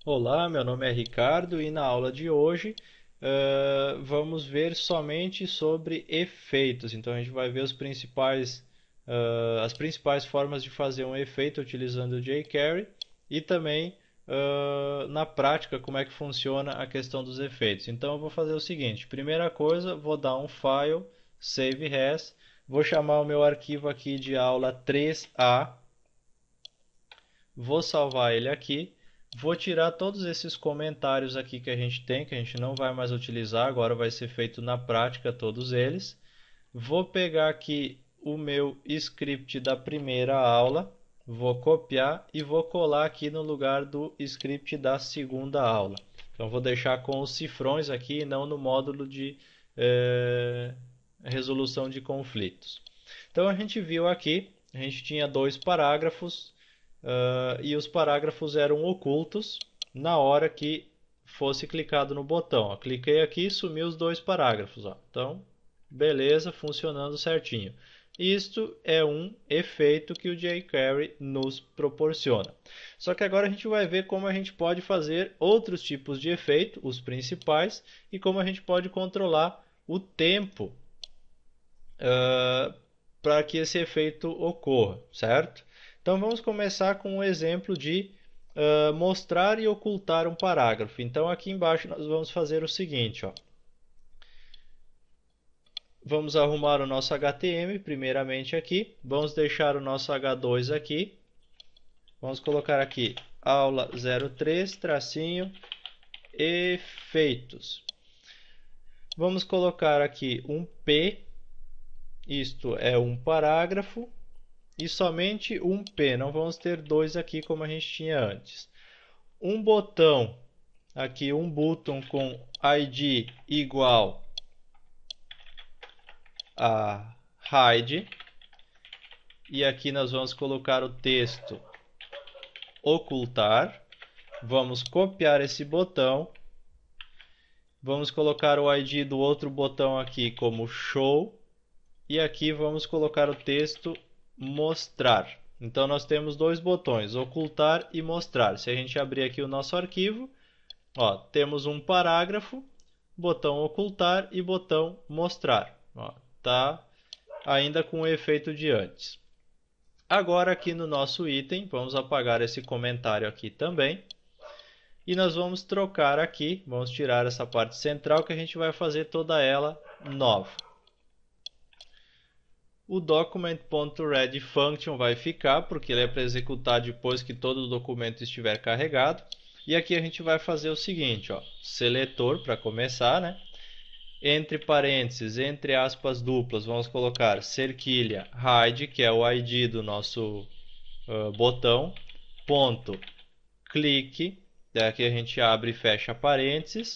Olá, meu nome é Ricardo e na aula de hoje vamos ver somente sobre efeitos. Então a gente vai ver as principais formas de fazer um efeito utilizando o jQuery e também na prática como é que funciona a questão dos efeitos. Então eu vou fazer o seguinte: primeira coisa, vou dar um file, save as, vou chamar o meu arquivo aqui de aula 3A. Vou salvar ele aqui. Vou tirar todos esses comentários aqui que a gente tem, que a gente não vai mais utilizar, agora vai ser feito na prática todos eles. Vou pegar aqui o meu script da primeira aula, vou copiar e vou colar aqui no lugar do script da segunda aula. Então vou deixar com os cifrões aqui e não no módulo de resolução de conflitos. Então a gente viu aqui, a gente tinha dois parágrafos, e os parágrafos eram ocultos na hora que fosse clicado no botão. Ó, cliquei aqui e sumiu os dois parágrafos. Ó. Então, beleza, funcionando certinho. Isto é um efeito que o jQuery nos proporciona. Só que agora a gente vai ver como a gente pode fazer outros tipos de efeito, os principais, e como a gente pode controlar o tempo para que esse efeito ocorra, certo? Então vamos começar com um exemplo de mostrar e ocultar um parágrafo. Então aqui embaixo nós vamos fazer o seguinte, ó. Vamos arrumar o nosso HTML primeiramente aqui, vamos deixar o nosso H2 aqui, vamos colocar aqui aula 03, tracinho, efeitos. Vamos colocar aqui um P, isto é um parágrafo, e somente um P, não vamos ter dois aqui como a gente tinha antes. Um botão, aqui um button com ID igual a hide, e aqui nós vamos colocar o texto ocultar. Vamos copiar esse botão, vamos colocar o ID do outro botão aqui como show, e aqui vamos colocar o texto mostrar. Então nós temos dois botões, ocultar e mostrar. Se a gente abrir aqui o nosso arquivo, ó, temos um parágrafo, botão ocultar e botão mostrar. Ó, tá ainda com o efeito de antes. Agora aqui no nosso item, vamos apagar esse comentário aqui também. E nós vamos trocar aqui, vamos tirar essa parte central que a gente vai fazer toda ela nova. O document.read function vai ficar, porque ele é para executar depois que todo o documento estiver carregado. E aqui a gente vai fazer o seguinte, ó, seletor para começar, né? Entre parênteses, entre aspas duplas, vamos colocar cerquilha hide, que é o ID do nosso botão, ponto clique, daqui a gente abre e fecha parênteses,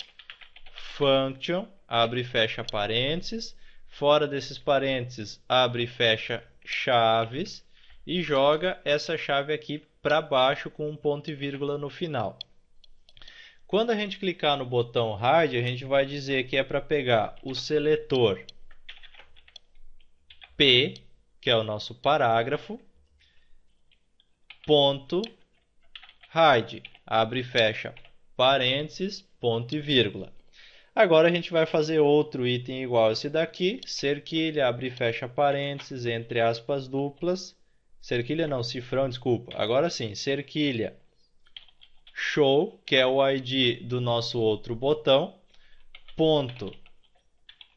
function, abre e fecha parênteses, fora desses parênteses, abre e fecha chaves e joga essa chave aqui para baixo com um ponto e vírgula no final. Quando a gente clicar no botão hide, a gente vai dizer que é para pegar o seletor P, que é o nosso parágrafo, ponto hide, abre e fecha parênteses, ponto e vírgula. Agora a gente vai fazer outro item igual esse daqui, cerquilha, abre e fecha parênteses, entre aspas duplas, cerquilha não, cifrão, desculpa, agora sim, cerquilha, show, que é o ID do nosso outro botão, ponto,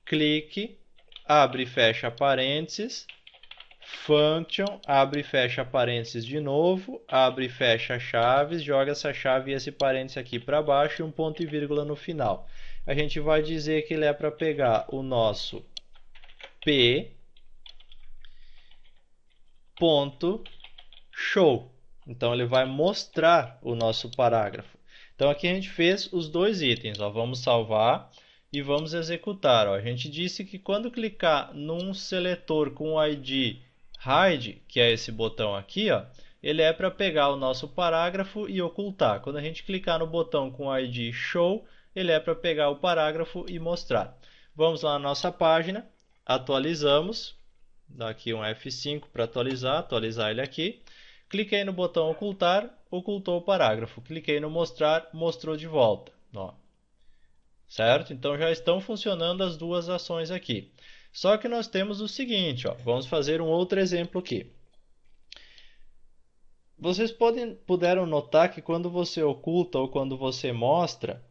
clique, abre e fecha parênteses, function, abre e fecha parênteses de novo, abre e fecha chaves, joga essa chave e esse parênteses aqui para baixo e um ponto e vírgula no final. A gente vai dizer que ele é para pegar o nosso P, ponto, show. Então ele vai mostrar o nosso parágrafo. Então aqui a gente fez os dois itens. Ó. Vamos salvar e vamos executar. Ó. A gente disse que quando clicar num seletor com o ID hide, que é esse botão aqui, ó, ele é para pegar o nosso parágrafo e ocultar. Quando a gente clicar no botão com o ID show, ele é para pegar o parágrafo e mostrar. Vamos lá na nossa página, atualizamos, dá aqui um F5 para atualizar ele aqui. Cliquei no botão ocultar, ocultou o parágrafo. Cliquei no mostrar, mostrou de volta. Ó. Certo? Então já estão funcionando as duas ações aqui. Só que nós temos o seguinte, ó. Vamos fazer um outro exemplo aqui. Vocês puderam notar que quando você oculta ou quando você mostra,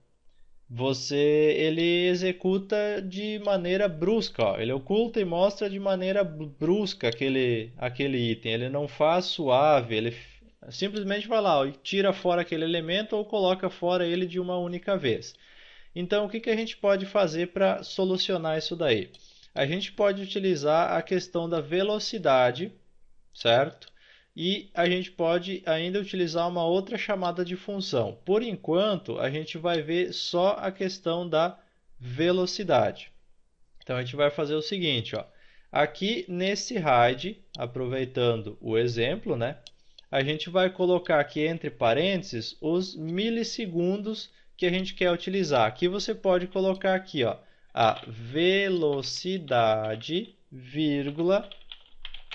ele executa de maneira brusca, ó. Ele oculta e mostra de maneira brusca aquele item. Ele não faz suave, ele simplesmente vai lá, ó, e tira fora aquele elemento ou coloca fora ele de uma única vez. Então, o que a gente pode fazer para solucionar isso daí? A gente pode utilizar a questão da velocidade, certo? E a gente pode ainda utilizar uma outra chamada de função. Por enquanto, a gente vai ver só a questão da velocidade. Então, a gente vai fazer o seguinte, ó. Aqui nesse hide, aproveitando o exemplo, né? A gente vai colocar aqui entre parênteses os milissegundos que a gente quer utilizar. Aqui você pode colocar aqui, ó, a velocidade, vírgula,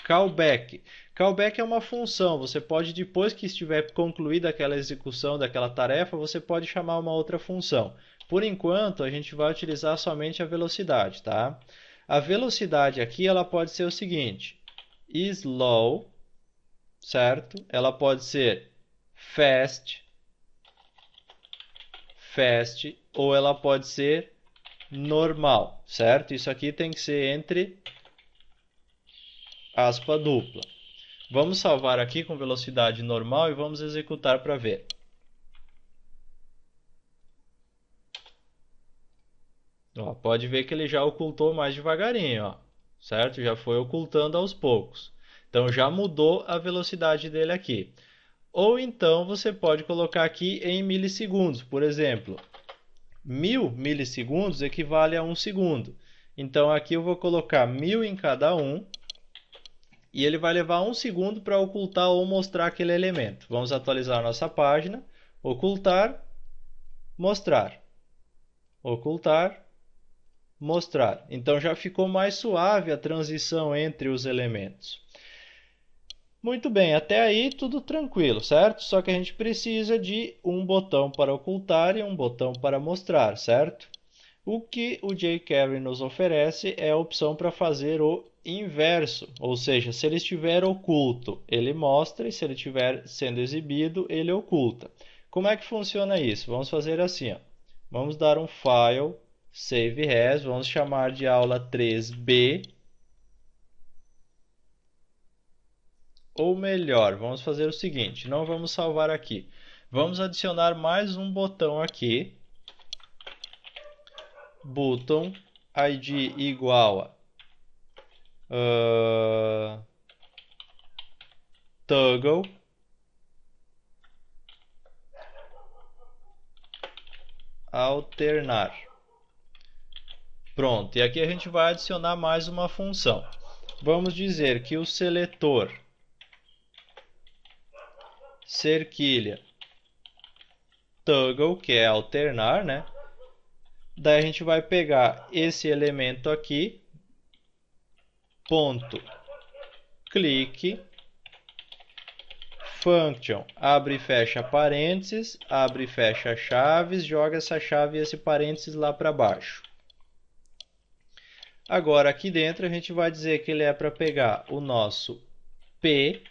callback. Callback é uma função. Você pode, depois que estiver concluída aquela execução daquela tarefa, você pode chamar uma outra função. Por enquanto, a gente vai utilizar somente a velocidade, tá? A velocidade aqui, ela pode ser o seguinte: slow, certo? Ela pode ser fast, ou ela pode ser normal, certo? Isso aqui tem que ser entre aspa dupla. Vamos salvar aqui com velocidade normal e vamos executar para ver. Ó, pode ver que ele já ocultou mais devagarinho, ó, certo? Já foi ocultando aos poucos. Então já mudou a velocidade dele aqui. Ou então você pode colocar aqui em milissegundos. Por exemplo, 1000 milissegundos equivale a 1 segundo. Então aqui eu vou colocar 1000 em cada um. E ele vai levar 1 segundo para ocultar ou mostrar aquele elemento. Vamos atualizar a nossa página. Ocultar, mostrar. Ocultar, mostrar. Então já ficou mais suave a transição entre os elementos. Muito bem, até aí tudo tranquilo, certo? Só que a gente precisa de um botão para ocultar e um botão para mostrar, certo? O que o jQuery nos oferece é a opção para fazer o inverso, ou seja, se ele estiver oculto, ele mostra, e se ele estiver sendo exibido, ele oculta. Como é que funciona isso? Vamos fazer assim, ó. Vamos dar um file, save as, vamos chamar de aula 3B, ou melhor, vamos fazer o seguinte, não vamos salvar aqui, vamos adicionar mais um botão aqui, button id igual a toggle alternar. Pronto, e aqui a gente vai adicionar mais uma função. Vamos dizer que o seletor cerquilha toggle, que é alternar, né? Daí a gente vai pegar esse elemento aqui, ponto clique, function, abre e fecha parênteses, abre e fecha chaves, joga essa chave e esse parênteses lá para baixo. Agora aqui dentro a gente vai dizer que ele é para pegar o nosso P,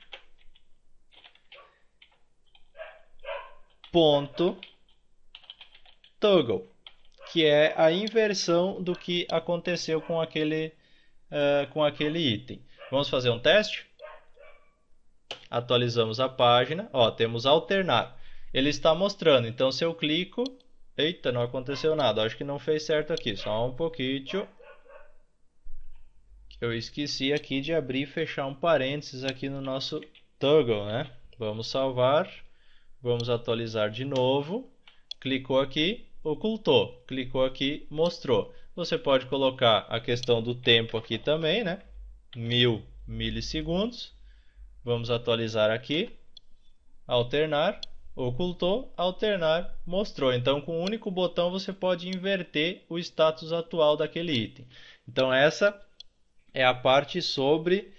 ponto toggle, que é a inversão do que aconteceu com aquele item. Vamos fazer um teste? Atualizamos a página. Ó, temos alternar. Ele está mostrando. Então, se eu clico... Eita, não aconteceu nada. Acho que não fez certo aqui. Só um pouquinho. Eu esqueci aqui de abrir e fechar um parênteses aqui no nosso toggle, né? Vamos salvar. Vamos atualizar de novo. Clicou aqui, ocultou. Clicou aqui, mostrou. Você pode colocar a questão do tempo aqui também, né? 1000 milissegundos. Vamos atualizar aqui. Alternar, ocultou, alternar, mostrou. Então, com um único botão você pode inverter o status atual daquele item. Então, essa é a parte sobre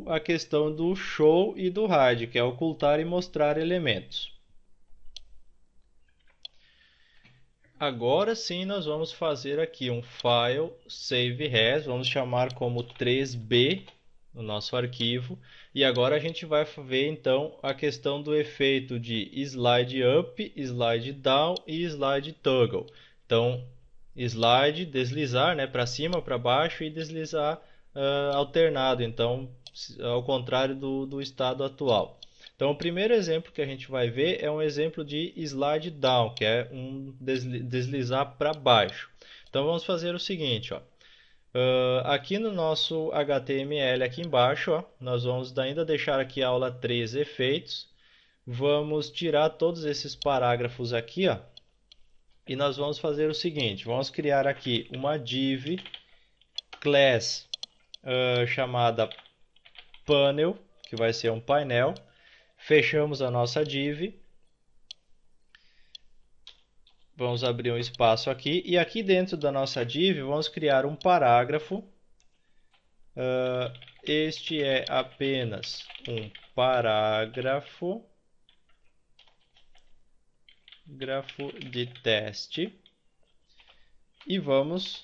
a questão do show e do hide, que é ocultar e mostrar elementos. Agora sim nós vamos fazer aqui um file save as, vamos chamar como 3b no nosso arquivo. E agora a gente vai ver então a questão do efeito de slide up, slide down e slide toggle. Então, slide, deslizar, né, para cima, para baixo, e deslizar alternado, então ao contrário do estado atual. Então, o primeiro exemplo que a gente vai ver é um exemplo de slide down, que é um deslizar para baixo. Então, vamos fazer o seguinte, ó. Aqui no nosso HTML, aqui embaixo, ó, nós vamos ainda deixar aqui a aula 3 efeitos. Vamos tirar todos esses parágrafos aqui, ó, e nós vamos fazer o seguinte. Vamos criar aqui uma div class chamada panel, que vai ser um painel. Fechamos a nossa div. Vamos abrir um espaço aqui. E aqui dentro da nossa div, vamos criar um parágrafo. Este é apenas um parágrafo de teste. E vamos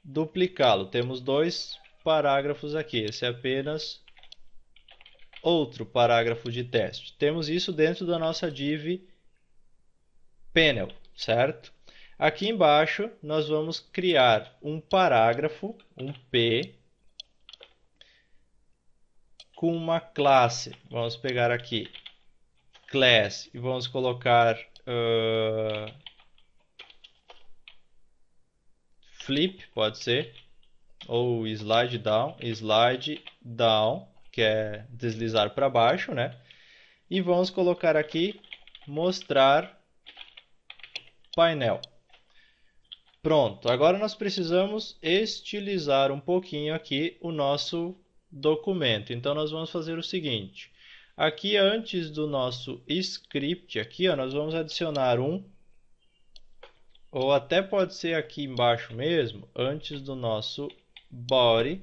duplicá-lo. Temos dois parágrafos aqui. Esse é apenas outro parágrafo de teste. Temos isso dentro da nossa div panel, certo? Aqui embaixo nós vamos criar um parágrafo, um P, com uma classe. Vamos pegar aqui class e vamos colocar flip, pode ser, ou slide down, que é deslizar para baixo, né? E vamos colocar aqui mostrar painel. Pronto, agora nós precisamos estilizar um pouquinho aqui o nosso documento. Então nós vamos fazer o seguinte. Aqui antes do nosso script, aqui, ó, nós vamos adicionar ou até pode ser aqui embaixo mesmo, antes do nosso body,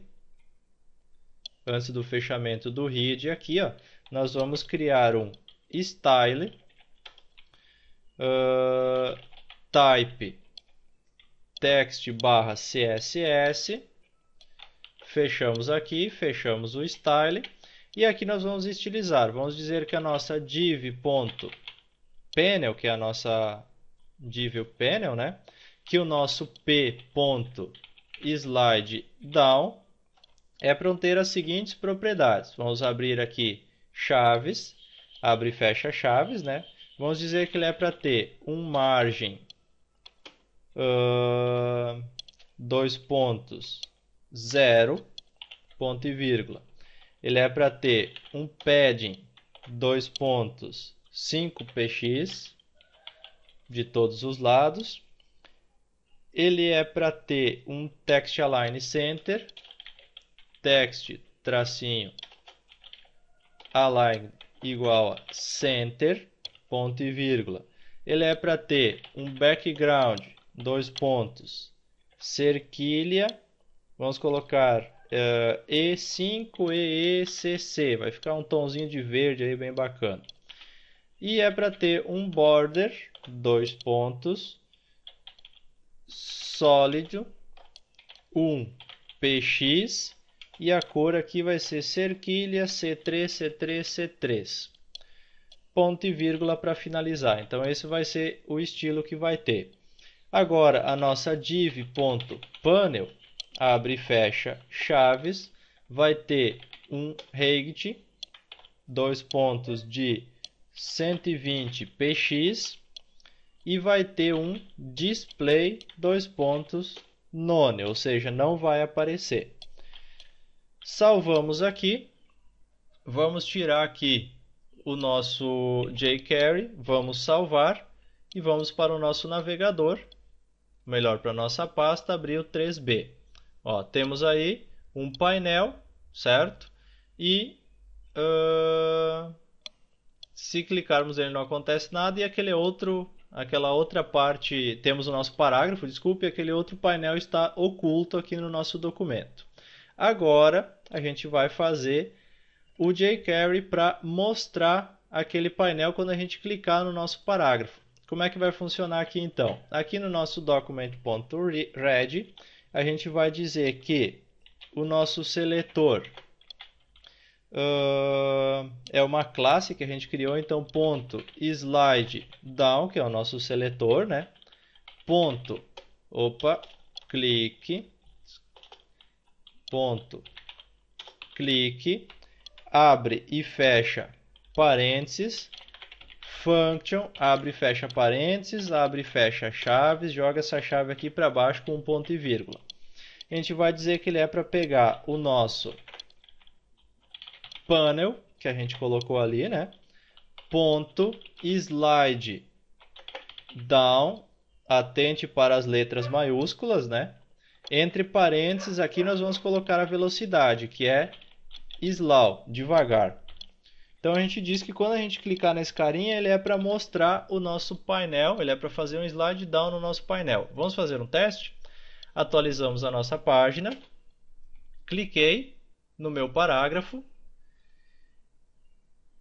antes do fechamento do head, aqui, ó, nós vamos criar um style type text barra css, fechamos aqui, fechamos o style, e aqui nós vamos estilizar. Vamos dizer que a nossa div.panel, que é a nossa div panel, né? Que o nosso p.slideDown é para ter as seguintes propriedades. Vamos abrir aqui chaves, abre e fecha chaves, né? Vamos dizer que ele é para ter um margem 0, ponto e vírgula. Ele é para ter um padding 5px de todos os lados. Ele é para ter um text align center, text tracinho align igual a center, ponto e vírgula. Ele é para ter um background, cerquilha, vamos colocar E5 e ECC, vai ficar um tomzinho de verde aí bem bacana. E é para ter um border, sólido, 1px, e a cor aqui vai ser cerquilha C3, C3, C3. Ponto e vírgula para finalizar. Então esse vai ser o estilo que vai ter. Agora a nossa div.panel, abre e fecha chaves, vai ter um height, 120px, e vai ter um display, none, ou seja, não vai aparecer. Salvamos aqui, vamos tirar aqui o nosso jQuery, vamos salvar e vamos para o nosso navegador, melhor, para a nossa pasta, abrir o 3B. Ó, temos aí um painel, certo? E se clicarmos ele não acontece nada, e aquela outra parte, temos o nosso parágrafo, desculpe, aquele outro painel está oculto aqui no nosso documento. Agora a gente vai fazer o jQuery para mostrar aquele painel quando a gente clicar no nosso parágrafo. Como é que vai funcionar aqui então? Aqui no nosso document.read, a gente vai dizer que o nosso seletor é uma classe que a gente criou, então ponto slide down, que é o nosso seletor, né? Ponto, clique, ponto, clique, abre e fecha parênteses, function, abre e fecha parênteses, abre e fecha chaves, joga essa chave aqui para baixo com um ponto e vírgula. A gente vai dizer que ele é para pegar o nosso panel, que a gente colocou ali, né? Ponto slide down, atente para as letras maiúsculas, né? Entre parênteses, aqui nós vamos colocar a velocidade, que é slow, devagar. Então a gente diz que quando a gente clicar nesse carinha, ele é para mostrar o nosso painel, ele é para fazer um slide down no nosso painel. Vamos fazer um teste? Atualizamos a nossa página, cliquei no meu parágrafo,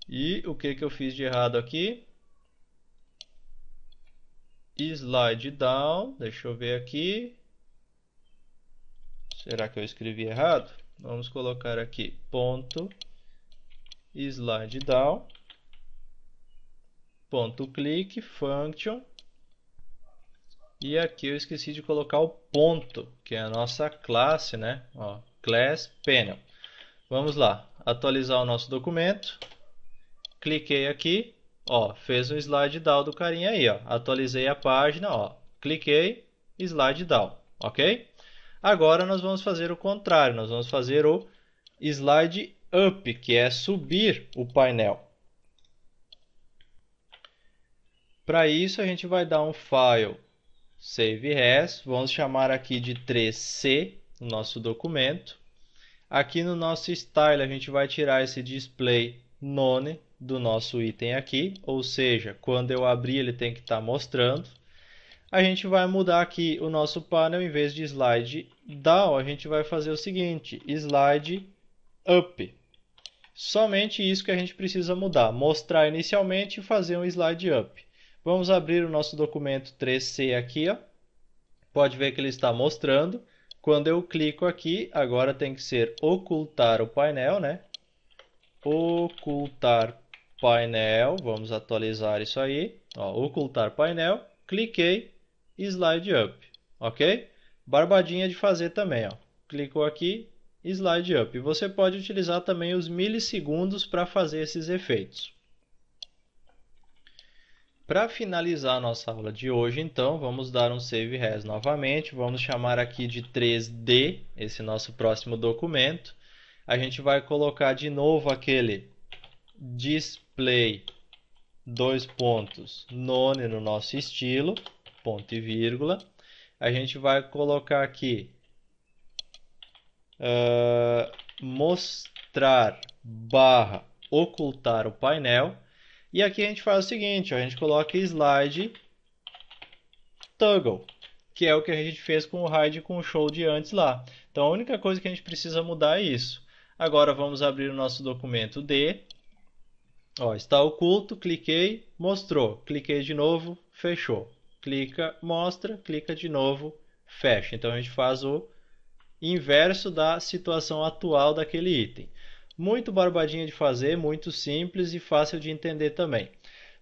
e o que eu fiz de errado aqui? Slide down, deixa eu ver aqui. Será que eu escrevi errado? Vamos colocar aqui ponto slide down, ponto clique, function. E aqui eu esqueci de colocar o ponto, que é a nossa classe, né? Ó, class panel. Vamos lá, atualizar o nosso documento. Cliquei aqui, ó, fez um slide down do carinha aí, ó. Atualizei a página, ó. Cliquei, slide down, ok? Agora nós vamos fazer o contrário, nós vamos fazer o slide up, que é subir o painel. Para isso a gente vai dar um file save as, vamos chamar aqui de 3C, o nosso documento. Aqui no nosso style a gente vai tirar esse display none do nosso item aqui, ou seja, quando eu abrir ele tem que estar mostrando. A gente vai mudar aqui o nosso panel, em vez de slide down, a gente vai fazer o seguinte, slide up. Somente isso que a gente precisa mudar, mostrar inicialmente e fazer um slide up. Vamos abrir o nosso documento 3C aqui, ó. Pode ver que ele está mostrando. Quando eu clico aqui, agora tem que ser ocultar o painel, né? Ocultar painel, vamos atualizar isso aí, ó, ocultar painel, cliquei, slide up, ok? Barbadinha de fazer também, ó. Clicou aqui, slide up. Você pode utilizar também os milissegundos para fazer esses efeitos. Para finalizar a nossa aula de hoje, então, vamos dar um save as novamente, vamos chamar aqui de 3D, esse nosso próximo documento. A gente vai colocar de novo aquele display none no nosso estilo, ponto e vírgula. A gente vai colocar aqui mostrar barra ocultar o painel. E aqui a gente faz o seguinte, ó, a gente coloca slide toggle, que é o que a gente fez com o hide com o show de antes lá. Então a única coisa que a gente precisa mudar é isso. Agora vamos abrir o nosso documento D. Ó, está oculto, cliquei, mostrou. Cliquei de novo, fechou. Clica, mostra, clica de novo, fecha. Então a gente faz o inverso da situação atual daquele item. Muito barbadinha de fazer, muito simples e fácil de entender também.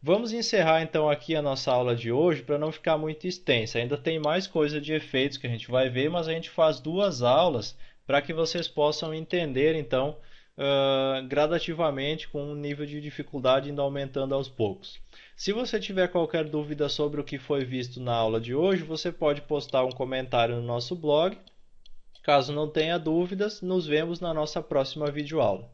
Vamos encerrar então aqui a nossa aula de hoje para não ficar muito extensa. Ainda tem mais coisa de efeitos que a gente vai ver, mas a gente faz 2 aulas para que vocês possam entender então gradativamente, com um nível de dificuldade indo aumentando aos poucos. Se você tiver qualquer dúvida sobre o que foi visto na aula de hoje, você pode postar um comentário no nosso blog. Caso não tenha dúvidas, nos vemos na nossa próxima videoaula.